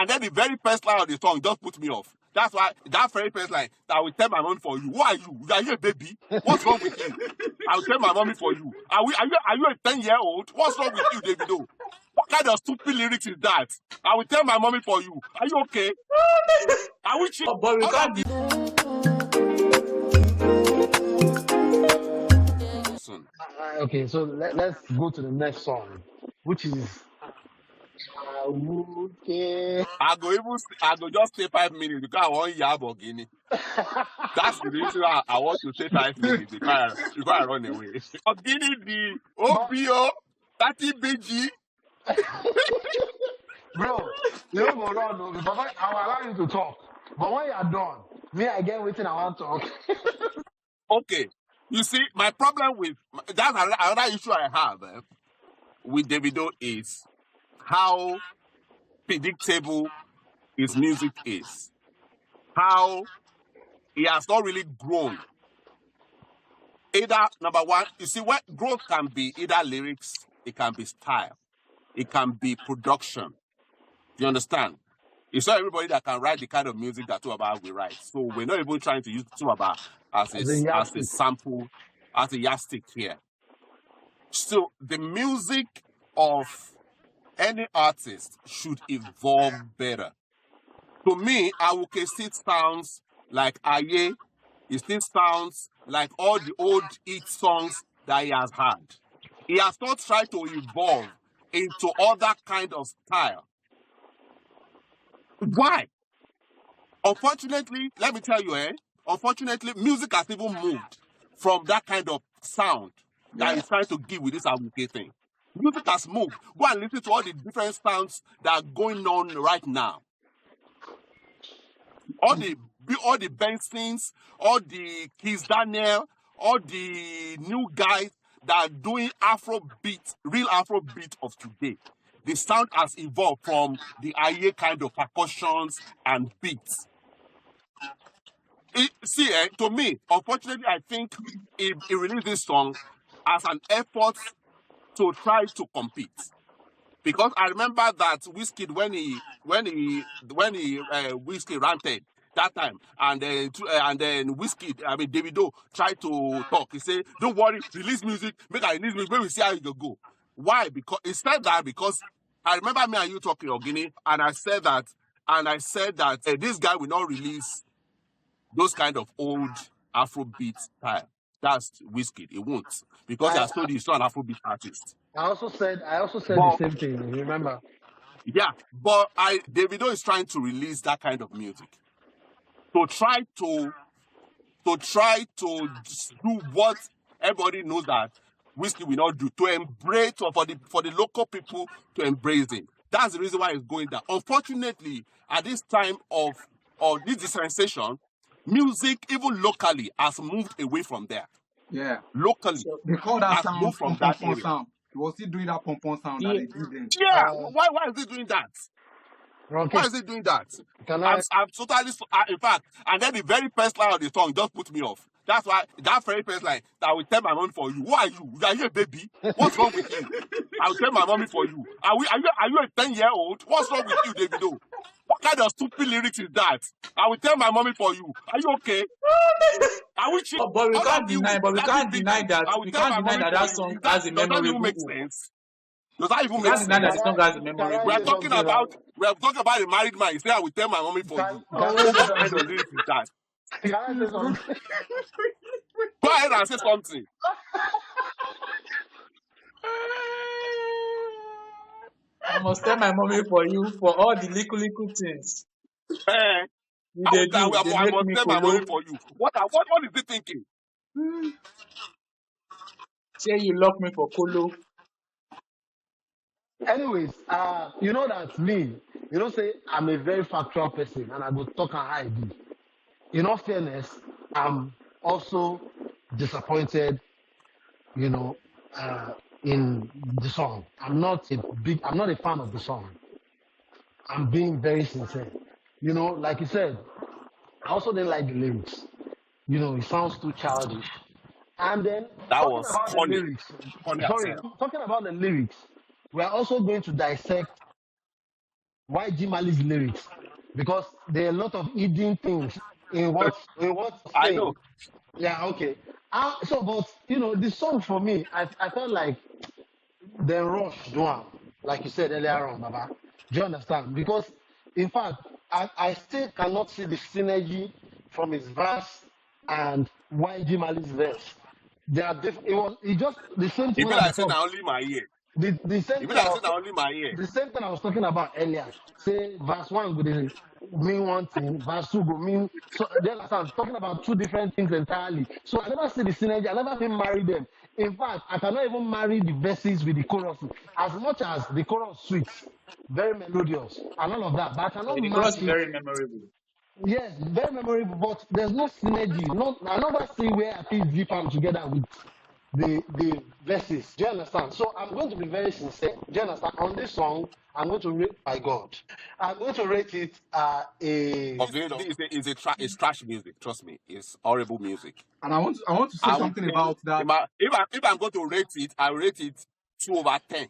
and then the very first line of the song just put me off. That's why that very first line that I will tell my mommy for you. Who are you? Are you a baby? What's wrong with you? I will tell my mommy for you. Are you a 10-year-old? What's wrong with you, Davido? What kind of stupid lyrics is that? I will tell my mommy for you. Are you okay? Are we cheap? But we can't be. Okay, so let's go to the next song, which is Awuke. I go just stay 5 minutes because I want Yabo Guinea. That's the reason why I want to stay 5 minutes before I run away. Guinea the OPO 30 BG. Bro, you don't go wrong though, because I will allow you to talk. But when you are done, me again waiting, I want to talk. Okay. You see, my problem with that's another issue I have with Davido is how predictable his music is. How he has not really grown. Either, number one, you see, what growth can be either lyrics, it can be style, it can be production. You understand? It's not everybody that can write the kind of music that Tuaba will write. So we're not even trying to use Tuaba as a sample, as a yardstick here. So the music of any artist should evolve better. To me, Awuke still sounds like Aye. It still sounds like all the old hit songs that he has had. He has not tried to evolve into other kind of style. Why? Unfortunately, let me tell you, unfortunately, music has even moved from that kind of sound that he's trying to give with this Awuke thing. Music has moved. Go and listen to all the different sounds that are going on right now. All the Bensons, all the Keith Daniel, all the new guys that are doing Afrobeat, real Afrobeat of today. The sound has evolved from the Aye kind of percussions and beats. To me, unfortunately, I think he released this song as an effort to try to compete. Because I remember that Wizkid when he Wizkid ranted that time, and then Wizkid, Davido tried to talk. He said, "Don't worry, release music, make I release music, maybe we see how you go." Why? Because he said that because I remember me and you talking, Ogini, and I said that this guy will not release those kind of old Afrobeat style. That's Wizkid. He won't, because he has told he's not an Afrobeat artist. I also said the same thing. Remember? Yeah, but Davido is trying to release that kind of music. To try to do what everybody knows that Wizkid will not do. To embrace, or for the local people to embrace it. That's the reason why it's going down. Unfortunately, at this time of this dispensation, music, even locally, has moved away from there. Yeah. Locally, So they call that sound moved from that area. sound. He was still doing that pom-pom sound that they do then. Yeah, why is he doing that? Okay. Why is he doing that? Can I'm totally, in fact, and then the very first line of the song just put me off. That's why that very first line that I will tell my mommy for you. Who are you? Are you a baby? What's wrong with you? I will tell my mommy for you. Are you a 10-year-old? What's wrong with you, Davido? What kind of stupid lyrics is that? I will tell my mommy for you. Are you okay? Are we cheap? But we can't deny. But we can't deny that. We can't deny that song has a does that memory. even make sense? Does that even We make can't sense? deny that the song has a memory. We are talking about a married man. He said, I will tell my mommy for you. What kind of lyrics is that? Can I say something? Go ahead and say something. I must tell my mommy for you for all the little things. I They do. must They make me tell my follow. mommy for you. What is he thinking? Say you lock me for Kolo. Anyways, you know that me, say I'm a very factual person and I go talk and how I do. In all fairness, I'm also disappointed, in the song. I'm not a fan of the song. I'm being very sincere. Like you said, I also didn't like the lyrics. It sounds too childish. And then That was funny. Talking about the lyrics, we are also going to dissect YG Mali's lyrics because there are a lot of hidden things in what's I know. saying. Yeah, okay. So, but the song for me, I felt like they rushed one, like you said earlier on, Baba. Do you understand? Because, in fact, I still cannot see the synergy from his verse and YG Mali's verse. They are it just the same thing It be when I like saying talk. now only my ear. The same It be thing like saying now only my ear. the same thing I was talking about earlier. Say verse one go dey mean one thing, verse two go mean so. Do you understand? Talking about two different things entirely. So I never see the synergy. I never even marry them. In fact, I cannot even marry the verses with the chorus. As much as the chorus sweet, very melodious, and all of that, but I cannot The chorus match is it. very memorable. Yes, very memorable, but there's no synergy. No, I never see where I feel zip them together with the verses. Do you understand? So I'm going to be very sincere. Do you understand? On this song, I'm going to rate my God. I'm going to rate it a. It's trash music. Trust me, it's horrible music. And I want to say I would something say about that. if I'm going to rate it, I rate it 2/10.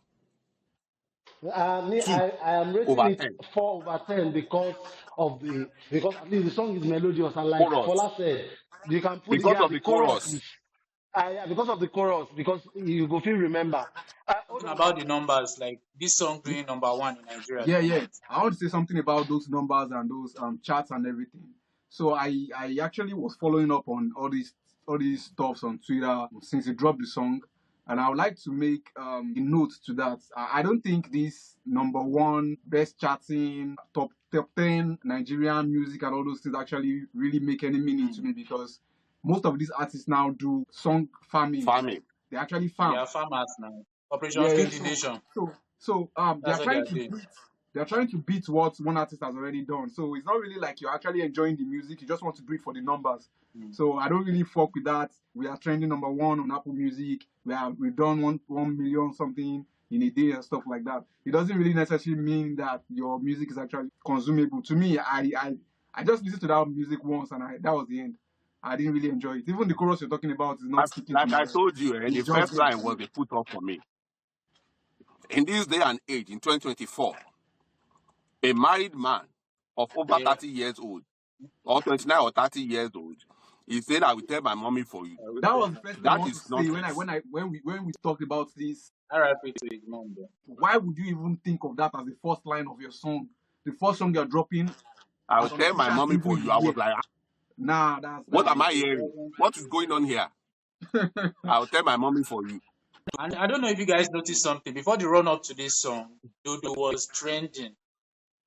Two I am rating over it ten. 4/10 because at least the song is melodious and like Chorus. Fola said, you can put Because yeah of the the chorus chorus. is yeah, because of the chorus because you go feel remember. Hold Talking on about now. the numbers, like this song doing #1 in Nigeria at the Yeah. moment. I want to say something about those numbers and those charts and everything. So I actually was following up on all these stuffs on Twitter since he dropped the song, and I would like to make a note to that. I don't think this #1 best charting top 10 Nigerian music and all those things actually really make any meaning to me because most of these artists now do song farming. Farming. They actually They farm. are farmers now. Operation Yeah. Feed the So Nation. they are That's what they trying are to doing. beat what one artist has already done. So it's not really like you're actually enjoying the music. You just want to do it for the numbers. So I don't really fuck with that. We are trending #1 on Apple Music. We've done 1 million something in a day and stuff like that. It doesn't really necessarily mean that your music is actually consumable. To me, I just listened to that music once and that was the end. I didn't really enjoy it. Even the chorus you're talking about is not sticking to Like my I head. told you, the It's just first there. line was a put off for me. In this day and age, in 2024, a married man of over Yeah. 30 years old, or 29 or 30 years old, he said, "I will tell my mommy for you." That was the first thing I That want to is say nonsense. when we talked about this. RIP to his mom, though. Why would you even think of that as the first line of your song? The first song you're dropping, I will as some tell my official mommy single for in you. the I was year. like, Nah, what that's am I It hearing? wasn't. What is going on here? I will tell my mommy for you. And I don't know if you guys noticed something. Before the run up to this song, Dodo was trending.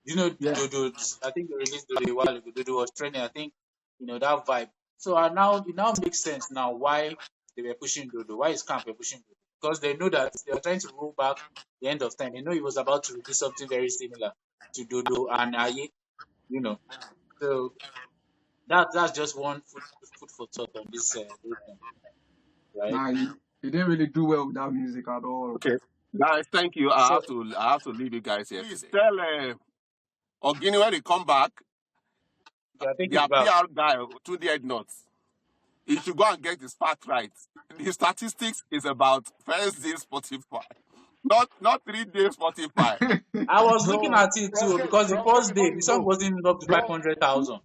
yeah. Dodo, I think they released Dodo a while ago. Dodo was trending. I think, that vibe. So it now makes sense now why they were pushing Dodo. Why is Camp were pushing Dodo? Because they know that they are trying to roll back the end of time. They know he was about to release something very similar to Dodo and Aye, you know. So that's just one food for thought on this whole thing, right? Nah, he didn't really do well with that music at all. Okay, guys, thank you. I So have to leave you guys here. Please tell Ogini when they come back, I think their it's back. PR guy to the head nuts. He should go and get his fact right. The statistics is about first day Spotify, not 3 days Spotify. I was looking Bro, at it too because the first day before the you song go, wasn't up to bro, 500,000.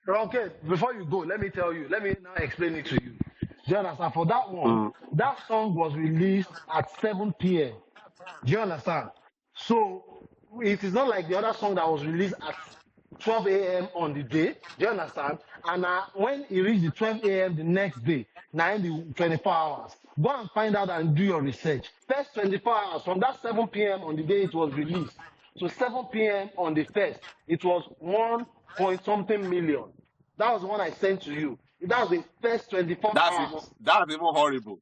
Okay, before you go, let me tell you. Let me now explain it to you. Do you understand? For that one, Mm. that song was released at 7 p.m. Do you understand? So it is not like the other song that was released at 12 a.m. on the day. Do you understand? And when it reached the 12 a.m. the next day, now in the 24 hours, go and find out and do your research. First 24 hours from that 7 p.m. on the day it was released to 7 p.m. on the first, it was 1 point something million. That was the one I sent to you. That was the first 24 hours. That's even horrible.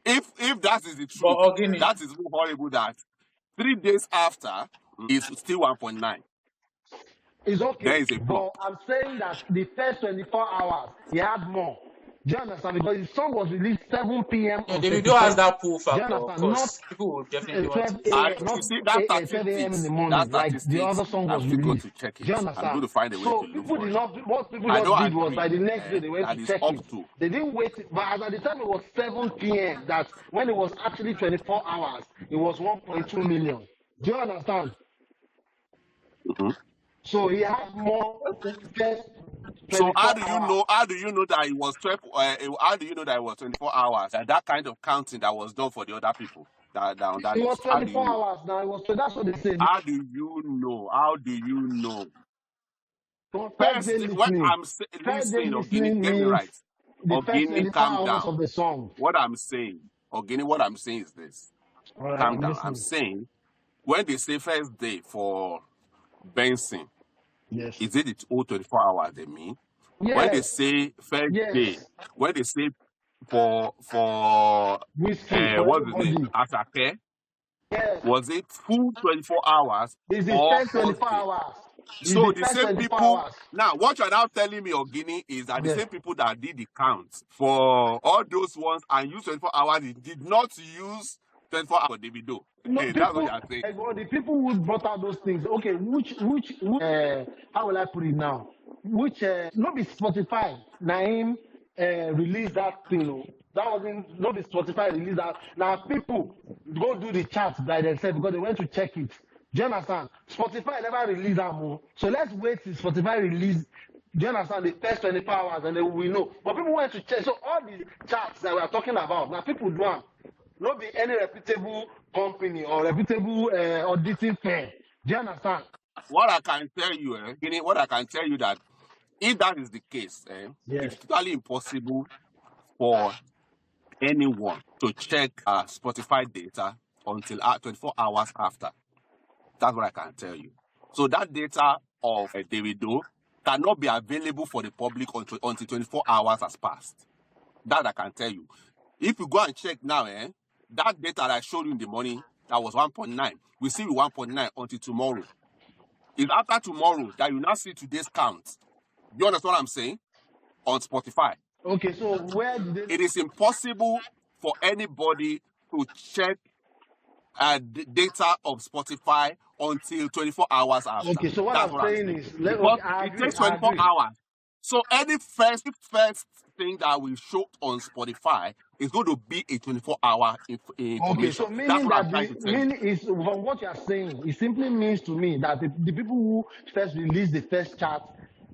If that is the But truth, Ogini, that is even horrible. That 3 days after is still 1.9. It's There okay, is a flop. but I'm saying that the first 24 hours, he had more. Do you understand? Because the song was released 7 p.m. on Davido has 31st. that pull Do you factor, of understand? Not course. People will definitely want to 12 listen I to a.m. it. you Not see that 12 a.m. in the that morning, like the statistics. other song I'm was still going released. to check Do you it. I'm understand? going to find a way So to look people for did it. not. What people I just don't did was by agree the next day they went that to is check up it. to. They didn't wait. But at the time it was 7 p.m. That when it was actually 24 hours, it was 1.2 million. Do you understand? Mhm. So he has more Okay. first So 24 hours. how do you know that it was 12? How do you know that it was 24 hours? That kind of counting that was done for the other people that on that It was list. How do you 24 know? hours now. It was, so that's what they say. How do you know? How do you know? So first day First, what listening. First day listening, Ogini, listening get me means right. the first Ogini, 24 calm hours down. of the song. What I'm saying, Ogini, what I'm saying is this. All right, Calm I'm down. I'm listening. saying when they say first day for Benson, Yes. is it its whole 24 hours they mean? When they Yes. say first day, Yes. when they say for Whiskey for what's his name? everybody. Asake, Yes. was it full 24 hours It's the or first first 24 day? hours. It's So the the first same 24 people hours. now, what you're now telling me, Ogini, is that the Yes. same people that did the count for all those ones and used 24 hours, they did not use 24 hours for Davido. No, Hey, that's what people, you're saying. the people who brought out those things. Okay, which how will I put it now? Which not be Spotify. Naim released that thing. Oh. That wasn't not be Spotify released that. Now people go do the charts by themselves because they went to check it. Do you understand? Spotify never released that more. So let's wait till Spotify release. Do you understand the first 24 hours and then we know. But people went to check. So all the charts that we are talking about, now people do them. Not be any reputable company or reputable auditing firm. Do you understand? What I can tell you, Ogini, what I can tell you that if that is the case, Yes. it's totally impossible for anyone to check Spotify data until 24 hours after. That's what I can tell you. So that data of Davido cannot be available for the public until 24 hours has passed. That I can tell you. If you go and check now, that data that I showed you in the morning, that was 1.9. We see 1.9 until tomorrow. It's after tomorrow that you now see today's count. You understand what I'm saying? On Spotify. Okay, so where did they? It is impossible for anybody to check data of Spotify until 24 hours after. Okay, so what That's I'm what I'm saying saying. is, Because okay, I it agree. takes I 24 agree. hours. So any first thing that we show on Spotify is going to be a 24-hour Okay, information. so That's meaning what I'm that trying the to tell you. meaning is from what you are saying, it simply means to me that the people who first released the first chart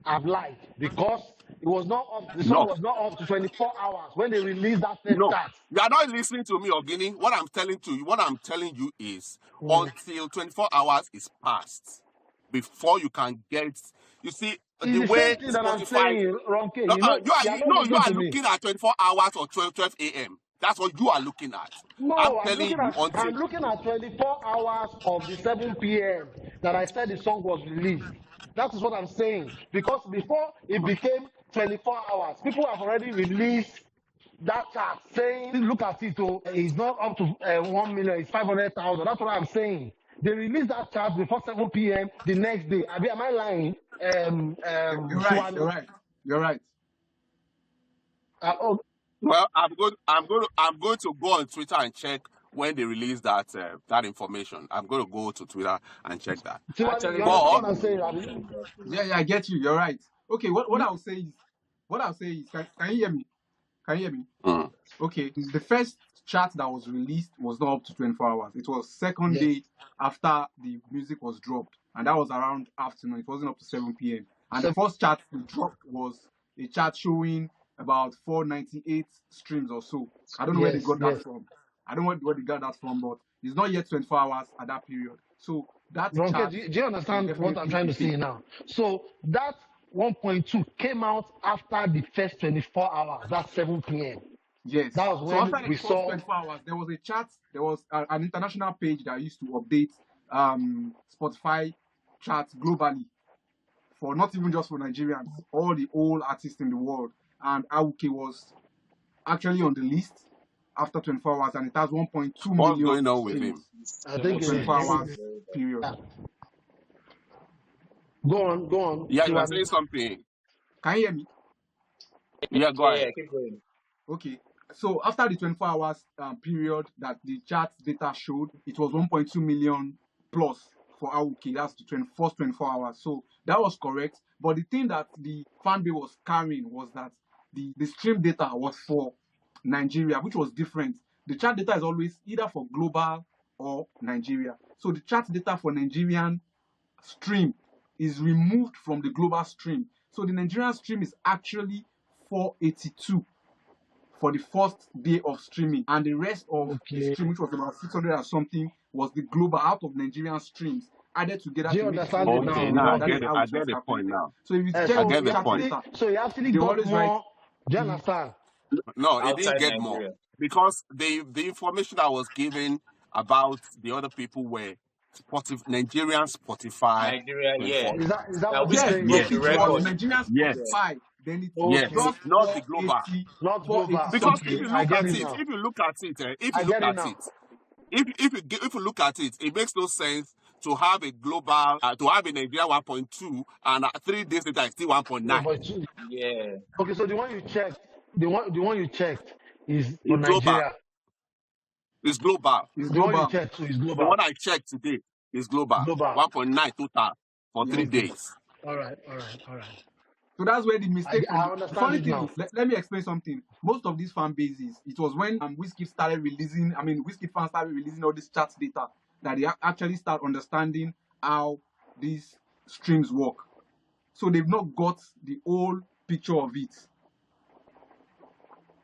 have lied because it was not up. The song No, was not up to 24 hours when they released that first no. chart. You are not listening to me, Ogini. What I'm telling you is until 24 hours is passed before you can get. You see, It's the the same way thing that I'm Spotify. saying, Ronke. No, You know, you are not you listening are to me. looking at 24 hours or 12 a.m. That's what you are looking at. I'm No, telling you until. I'm looking at 24 hours of the 7 p.m. that I said the song was released. That is what I'm saying. Because before it became 24 hours, people have already released that chart saying, look at it, oh, it's not up to 1 million, it's 500,000. That's what I'm saying. They released that chart before 7 p.m. the next day. Am I lying? You're right. You're right. You're right. Oh, Well, I'm going to go on Twitter and check when they release that that information. I'm going to go to Twitter and check that. Actually, you they understand But what I'm saying, Abi? Yeah, I get you. You're right. Okay, what I'll say is, can you hear me? Can you hear me? mm, Okay, the first chart that was released was not up to 24 hours. It was second Yes. day after the music was dropped, and that was around afternoon. It wasn't up to 7 p.m. And the first chart they dropped was a chart showing about 498 streams or so. I don't know where they Yes, got yes. that from. I don't know where they got that from, but it's not yet 24 hours at that period. So that Ronke, chart do you will understand what I'm definitely trying be to say fake. now? So that 1.2 came out after the first 24 hours. That's 7 p.m. Yes. That was So after when the we first saw. 24 hours, there was a chat. There was an international page that used to update Spotify charts globally for not even just for Nigerians, all the old artists in the world. And Awuke was actually on the list after 24 hours, and it has 1.2 what's million going on with him? streams I very think for much 24 nice. hours period. yeah. Go on. Yeah, you are Tiwani. saying something. Can you hear me? Yeah, go Yeah, ahead. keep going. Okay. So after the 24 hours period that the chart data showed, it was 1.2 million plus for Awuke. That's the first 24 hours. So that was correct. But the thing that the fan base was carrying was that the stream data was for Nigeria, which was different. The chart data is always either for global or Nigeria. So the chart data for Nigerian stream is removed from the global stream. So the Nigerian stream is actually 482 for the first day of streaming, and the rest of the Okay. stream, which was about 600 or something, was the global out of Nigerian streams added together Do you to make it understand it Okay, now? 482. now Because That is how I it get was the point calculated. now. So if you I check so get he the chat point. actually, data, so he actually they got always write more. Do you the understand? No, it didn't outside get more Nigeria. because the information I was given about the other people were Nigerian Spotify Nigeria, yeah. 24. Is that That what he's yes, whiskey saying? broke if the it was record. Nigerian Yes, Yeah. Spotify, then it was yes, Okay. just not the global. 480, Not global. Because Okay, if you I look get at it it, now. if you look at it, I get it now. if you look at it, it makes no sense to have a global, to have a Nigeria 1.2 and 3 days later it's still 1.9. Yeah. Okay, so the one you checked, the one you checked is for It's global. Nigeria. It's global. is The one you global. checked so is The global. one I checked today is global. Global. 1.9 total for 3 Okay. days. All right. So that's where the mistake I from the understand funny it thing now. is, let me explain something. Most of these fan bases, it was when Whiskey started releasing, Whiskey fans started releasing all this charts data that they actually start understanding how these streams work. So they've not got the whole picture of it.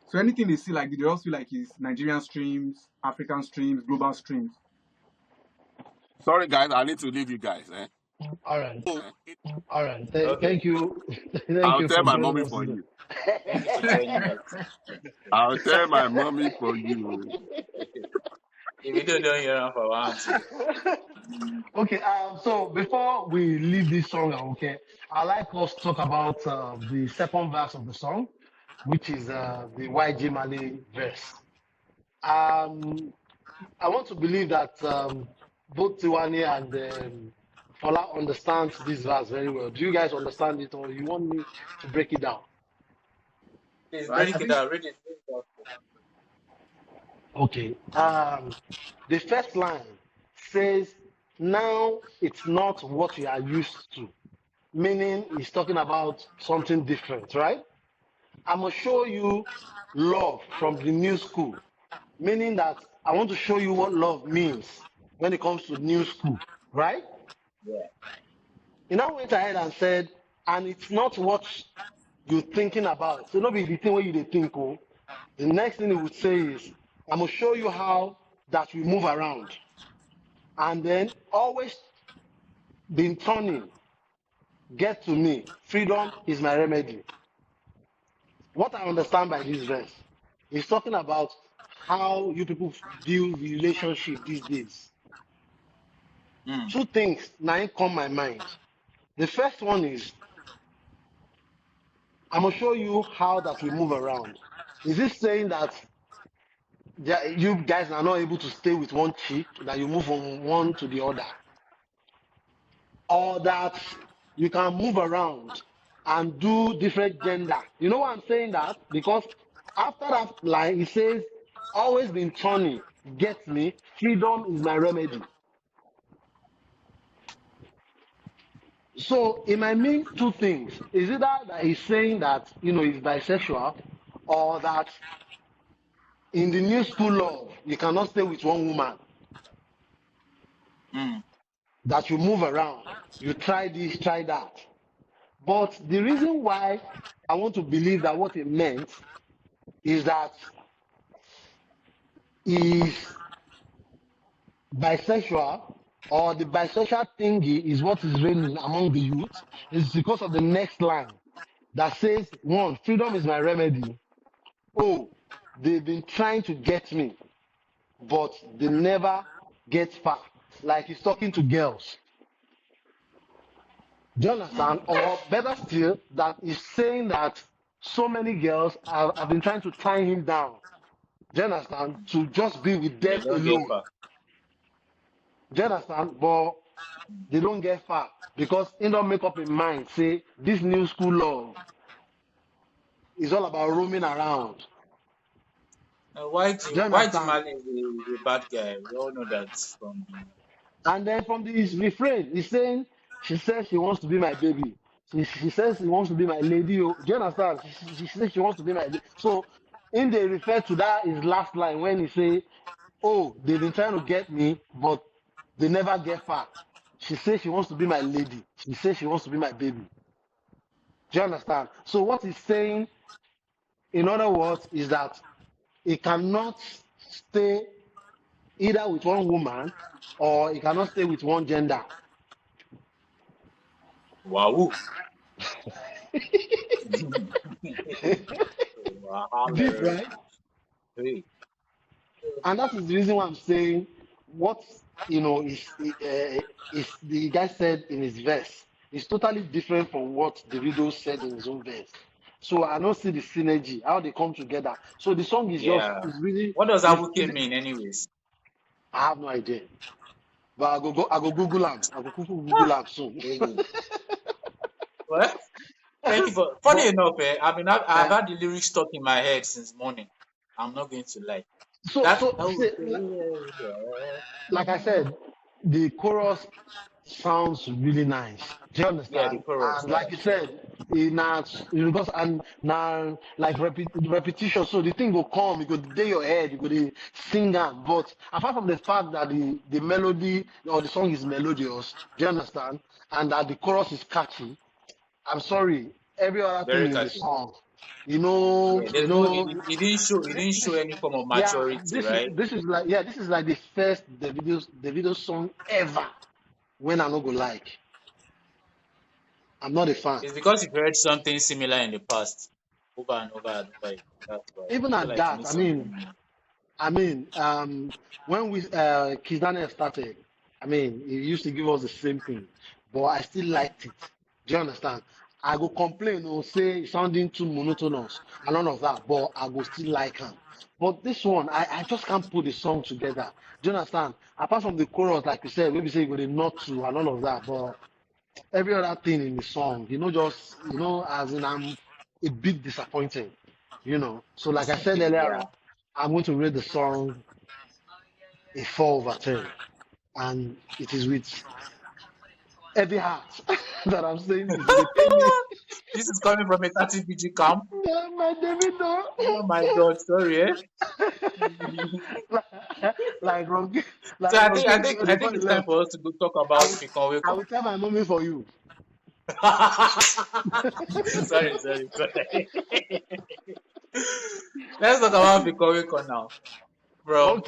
So anything they see, like they just feel like it's Nigerian streams, African streams, global streams. Sorry guys, I need to leave you guys. All right. So, Okay. Thank you. Thank I'll you tell for my joining mommy us for today. you. Thank you for joining us. I'll tell my mommy for you. If you don't hear for our auntie. Okay, so before we leave this song, okay, I'd like us to talk about the second verse of the song, which is the YG Mali verse. I want to believe that both Tiwani and Fola understands this verse very well. Do you guys understand it, or you want me to break it down? Please Right? break I it think down. Read it. Okay. The first line says, "Now it's not what you are used to," meaning he's talking about something different, right? I'm gonna show you love from the new school, meaning that I want to show you what love means when it comes to new school, right? Yeah. He now went ahead and said, and it's not what you're thinking about. So, not be the thing where you dey think, oh. The next thing he would say is, I'm gonna show you how that we move around. And then always been turning, get to me. Freedom is my remedy. What I understand by this verse is talking about how you people view relationship these days. Mm. Two things now come my mind. The first one is I'm gonna show you how that we move around. Is this saying that you guys are not able to stay with one chick, that you move from one to the other, or that you can move around and do different gender? You know why I'm saying that? Because after that line, it says, always been turning, get me, freedom is my remedy. So it might mean two things. Is it that he's saying that, he's bisexual, or that in the new school love, you cannot stay with one woman, Mm. that you move around, you try this, try that. But the reason why I want to believe that what it meant is that is bisexual, or the bisexual thingy is what is reigning among the youth, is because of the next line that says, one, freedom is my remedy. Oh, they've been trying to get me, but they never get far. Like he's talking to girls. Do you understand? Or better still, that he's saying that so many girls have been trying to tie him down. Do you understand? To just be with They them don't get alone. far. Do you understand? But they don't get far because he don't make up in mind. Say this new school love is all about roaming around. White Do you White understand? Mali is a bad guy. We all know that from And then from this refrain, he's saying, she says she wants to be my baby. She says she wants to be my lady. Oh. Do you understand? She says she wants to be my lady. So, in they refer to that his last line when he say, oh, they've been trying to get me, but they never get far. She says she wants to be my lady. She says she wants to be my baby. Do you understand? So what he's saying, in other words, is that he cannot stay either with one woman or he cannot stay with one gender. Wow. Deep, right? Hey. And that is the reason why I'm saying what is the guy said in his verse is totally different from what Davido said in his own verse. So I don't see the synergy, how they come together. So the song is just Yeah. is really What does is Awuke mean, anyways? I have no idea. But I go Google am. I go Google Ah, am soon. really? Well, thank you for. Funny But enough, I mean, I've uh, had the lyrics stuck in my head since morning. I'm not going to lie. so That so see, Awuke, yeah. like I said, the chorus sounds really nice. Do you Yeah, the understand? chorus. And Yeah. like you said, because and now like repetition, so the thing will come, you go day your head, you go dey sing am. But apart from the fact that the melody or the song is melodious, do you understand? And that the chorus is catchy, I'm sorry, every other thing Very in the catchy. song, Yeah, there's you no. know, It didn't show any form of yeah, maturity, right? this is like the first Davido song ever when I no go like. I'm not a fan. It's because you've heard something similar in the past, over and over and over again. That's why. Even So at like you that, need something new. I mean, when we Kiss Daniel started, I mean, he used to give us the same thing, but I still liked it. Do you understand? I go complain or say it's sounding too monotonous and none of that, but I go still like him. But this one, I just can't put the song together. Do you understand? Apart from the chorus, like you said, maybe say you go the not to and all of that, but every other thing in the song, just as in I'm a bit disappointed, So like I said earlier Yeah. on, I'm going to rate the song a 4/10, and it is with heavy heart that I'm saying this. They pay me. This is coming from a 30 BG camp. Yeah, my Davido. Oh my God, sorry, eh? like Ronke, So like Ronke I think before he it's time left. for us to go talk I about will, Fikon I Wake will tell my mommy for you. sorry. Let's talk about Fikon Wake now. From Okay.